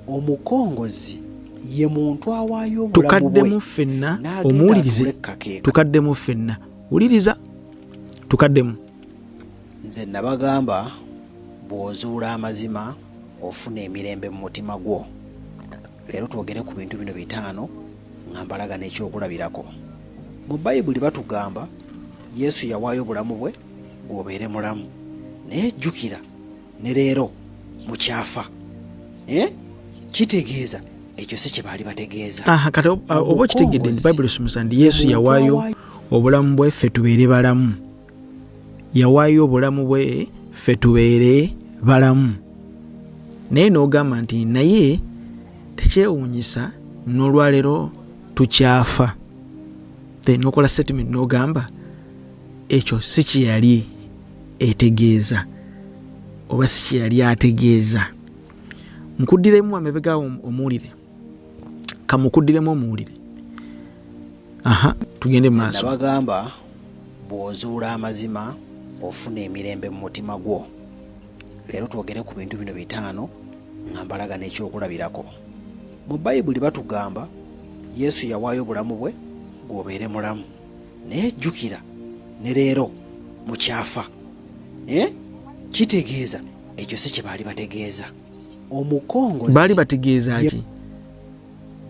Speaker 2: Omukongozi ye muntu awaayo obulamu bwe.
Speaker 1: Tukaddemu ffenna omuwulirize. Tukaddemu ffenna. Wuliriza. Tukaddemu.
Speaker 2: Nze nabagamba bw'ozuula amazima ofuna emirembe mu mutima gwo. Leero twogere ku bintu bino 5 nga mbalaga n'ekyokulabirako. Mu Bayibuli batugamba Yesu yawaayo obulamu bwe bw'obeere mulamu. Naye jjukira ne leero mukyafa. Kitegeeza ekyo si kye baali bategeeza.
Speaker 1: Kati oba kitegedde nti Bayibuli esomesa nti Yesu yawaayo obulamu bwe ffe tubeere balamu. Yawaayo obulamu bwe ffe tubeere balamu. Naye n'ogamba nti naye tekyewuunyisa n'olwaleero tukyafa. N'okola statement n'ogamba ekyo si kye yali etegeeza oba si kye yali ategeeza. Nkuddiremu amabega omuwulire. Kamukuddiremu omuwulire. Tugende mu maaso.
Speaker 2: Nabagamba bw'ozuula amazima ofuna emirembe mu mutima gwo. Leero twogere ku bintu bino 5 nga mbalaga n'ekyokulabirako. Mu Bayibuli batugamba Yesu yawaayo obulamu bwe bw'obeere mulamu. Naye jjukira ne leero mukyafa. Kitegeeza ekyo si kye baali bategeeza. Omukongozi
Speaker 1: baali bategeeza ki?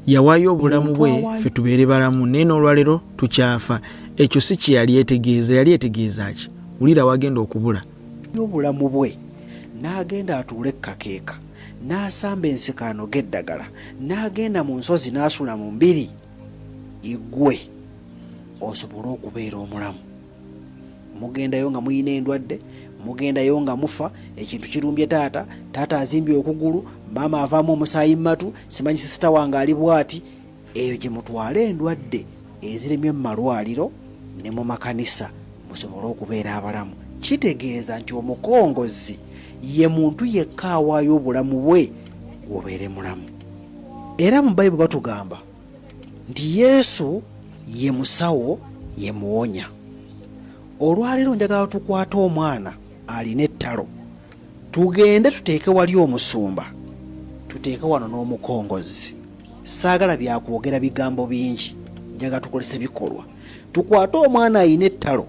Speaker 1: Yawaayo obulamu bwe ffe tubeere balamu naye n'olwaleero tukyafa. Ekyo si kye yali etegeeza. Yali etegeeza ki? Wulira wagenda okubula.
Speaker 2: Obulamu bwe n'agenda atuule ekkakeeka, n'asamba ensikaano g'eddagala, n'agenda mu nsozi n'asula mu mbiri. Igwe osobole okubeera omulamu. Mugendayo nga muyina endwadde, mugendayo nga mufa, ekintu kirumbye taata azimbye okugulu, maama avaamu omusaayi mu matu, simanyi sisita wange ali bw'ati. Eyo gye mutwala endwadde eziremye mu malwaliro ne mu makanisa musobole okubeera abalamu. Kitegeeza nti omukongozi ye muntu yekka awaayo obulamu bwe bw'obeere mulamu. Era mu Bayibuli batugamba nti Yesu ye musawo, ye muwonya. Olwaleero njagala tukwate omwana alina ettalo, tugende tuteeke wali omusumba, tuteeke wano n'omukongozi. Saagala byakwogera bigambo bingi, njagala tukolese bikolwa. Tukwate omwana alina ettalo,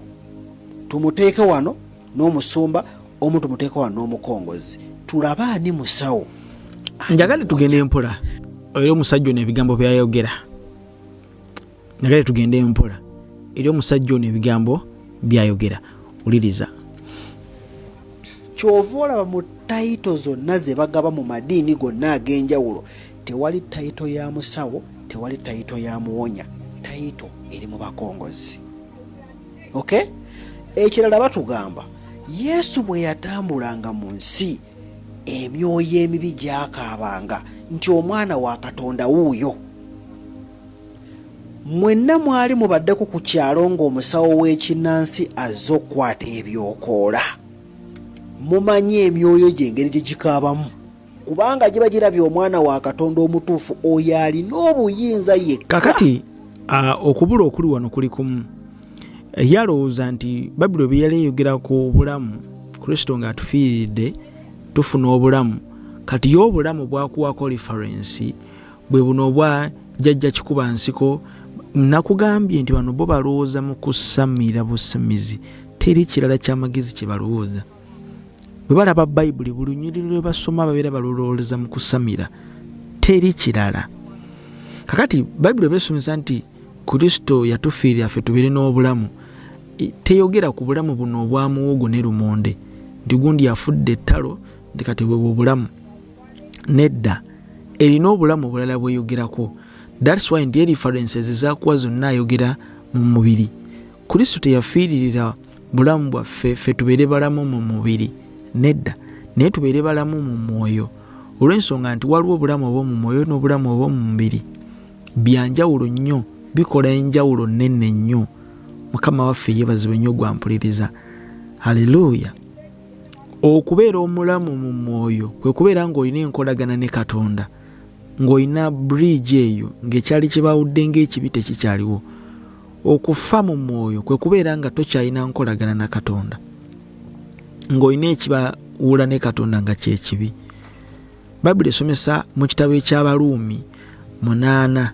Speaker 2: tumuteeke wano n'omusumba, omu tumuteeke wano n'omukongozi. Tulabe ani musawo.
Speaker 1: Njagala tugende mpola. Era omusajja ono ebigambo byayogera. Njagala tugende mpola. Era omusajja ono ebigambo byayogera. Wuliriza.
Speaker 2: Kyova olaba mu tayito zonna ze bagaba mu madiini gonna ag'enjawulo, tewali tayito ya musawo, tewali tayito ya muwonya. Tayito eri mu bakongozi. Ekirala batugamba Yesu bwe yatambulanga mu nsi, emyoyo emibi gyakaabanga nti omwana wa Katonda wuuyo. Mwenna mwali mubaddeko ku kyalo ng'omusawo w'ekinnansi azze okukwata ebyokoola. mumanye emyoyo gye engeri gye gikaabamu, kubanga giba girabye omwana wa Katonda omutuufu oyo alina obuyinza yekka.
Speaker 1: Kakati okubula okuli wano kuli kumu. Yalowooza nti Bayibuli bwe yali eyogera ku bulamu, Kristo ng'atufiiridde tufuna obulamu, kati yo obulamu bwakuwako referensi bwe buno obwa jjajja kikuba nsiko. Nakugambye nti bano bo balowooza mu kusamira busamizi, teri kirala ky'amagezi kye balowooza. Bwe balaba Bayibuli buli lunyiriri lwe basoma babeera balowooza mu kusamira, teri kirala. Kakati Bayibuli besomesa nti Kristo yatufiirira ffe tubeere n'obulamu, teyogera ku bulamu buno obwa muwogo ne lumonde nti gundi afudde ettalo nti kati bwe obulamu. Nedda, erina obulamu bulala bweyogerako. That's why ndi references ezakuwa zonna ayogera mu mubiri. Kristo teyafiiririra bulamu bwaffe ffe tubeere balamu mu mubiri, nedda, naye tubeere balamu mu mwoyo, olw'ensonga nti waliwo obulamu obw'omu mwoyo n'obulamu obw'omu mubiri. Byanjawulo nnyo, bikola enjawulo nnene nnyo. Mukama waffe yeebazibwe nnyo gwampuliriza. Haleluya. Okubeera omulamu mu mwoyo kwe kubeera ng'olina enkolagana ne Katonda, ng'olina bridge eyo ng'ekyali kibawudde ng'ekibi tekikyaliwo. Okufa mu mwoyo kwe kubeera nga tokyalina nkolagana na Katonda, ng'olina ekibawula ne Katonda nga kyekibi. Bayibuli esomesa mu kitabo eky'Abaruumi 8,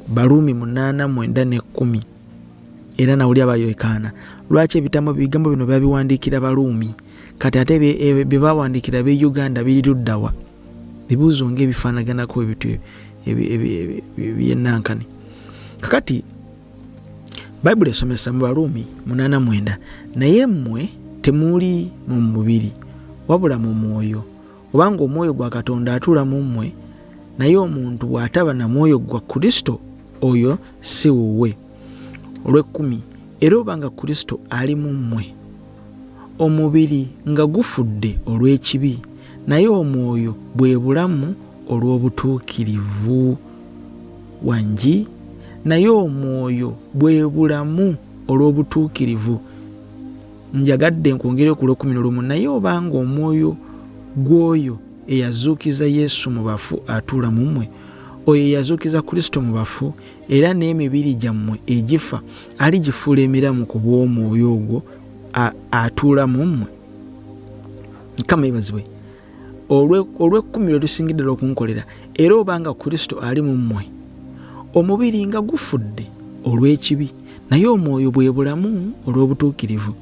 Speaker 1: Baruumi 8:9-10, era nawuli abalekaana lwaki ebigambo bino babiwandiikira Baruumi, kati ate bye bawandiikira b'e Uganda biri luddawa? Bibuuzo ng'ebifaanaganako ebintu ebyennankani. Kakati Bayibuli esomesa mu Baruumi 8:9, naye mmwe temuli mu mubiri wabula mu mwoyo, obanga omwoyo gwa Katonda atuula mu mmwe, naye omuntu bw'ataba na mwoyo gwa Kristo oyo si wuwe. Olw'ekkumi, era obanga Kristo ali mu mmwe, omubiri nga gufudde olw'ekibi, naye omwoyo bwe bulamu olw'obutuukirivu. Wangi, naye omwoyo bwe bulamu olw'obutuukirivu. Njagadde nkwongere ku Lw'ekkumi, naye obanga omwoyo gw'oyo eyazuukiza Yesu mu bafu atuula mu mmwe, oyo eyazuukiza Kristo mu bafu, era n'emibiri gyammwe egifa aligifuula emiramu ku bw'omwoyo ogwo atuula mu mmwe. Mukama yeebazibwe. Olw'ekkumi lwe lusingidde okunkolera, era obanga Kristo ali mu mmwe, omubiri nga gufudde olw'ekibi, naye omwoyo bwe bulamu olw'obutuukirivu.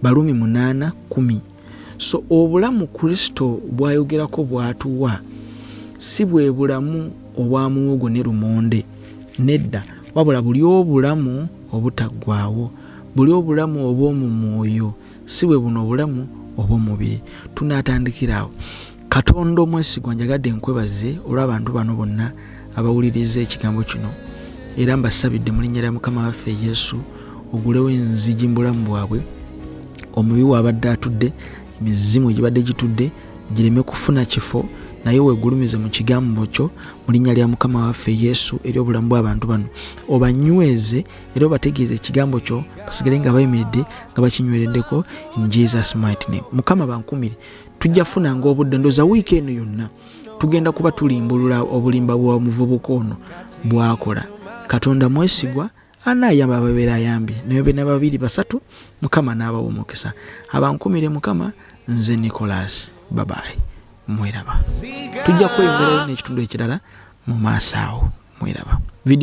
Speaker 1: Baruumi 8:10. So obulamu Kristo bwayogerako bwatuwa si bwe bulamu obwa muwogo ne lumonde, nedda, wabula buli obulamu obutaggwaawo, buli obulamu obw'omu mwoyo, si bwe buno obulamu obw'omubiri. Tunaatandikiraawo. Katonda omwesigwa, njagadde nkwebaze olw'abantu bano bonna abawuliriza ekigambo kino, era mbasabidde mu linnya lya Mukama waffe Yesu ogulewo enzigi mu bulamu bwabwe, omubi wabadde atudde, emizimu egibadde gitudde gireme kufuna kifo, naye weegulumize mu kigambo kyo mu linnya lya Mukama waffe Yesu eri obulamu bw'abantu bano. Obanyweze era obategeeze ekigambo kyo basigale nga bayimiridde nga bakinywereddeko, in Jesus mighty name. Mukama bankumire, tujja funanga obudde, ndoza wiiki eno yonna tugenda kuba tulimbulula obulimba bwa muvubuka ono bwakola. Katonda mwesigwa, anaayamba ababeera ayambye, naye bena babiri basatu Mukama n'abawa omukisa. Abankumire Mukama, nze Nicholas. Bye bye. Mweraba. Tujja kweyongerayo n'ekitundu ekirala mu maaso awo. Mweraba. Video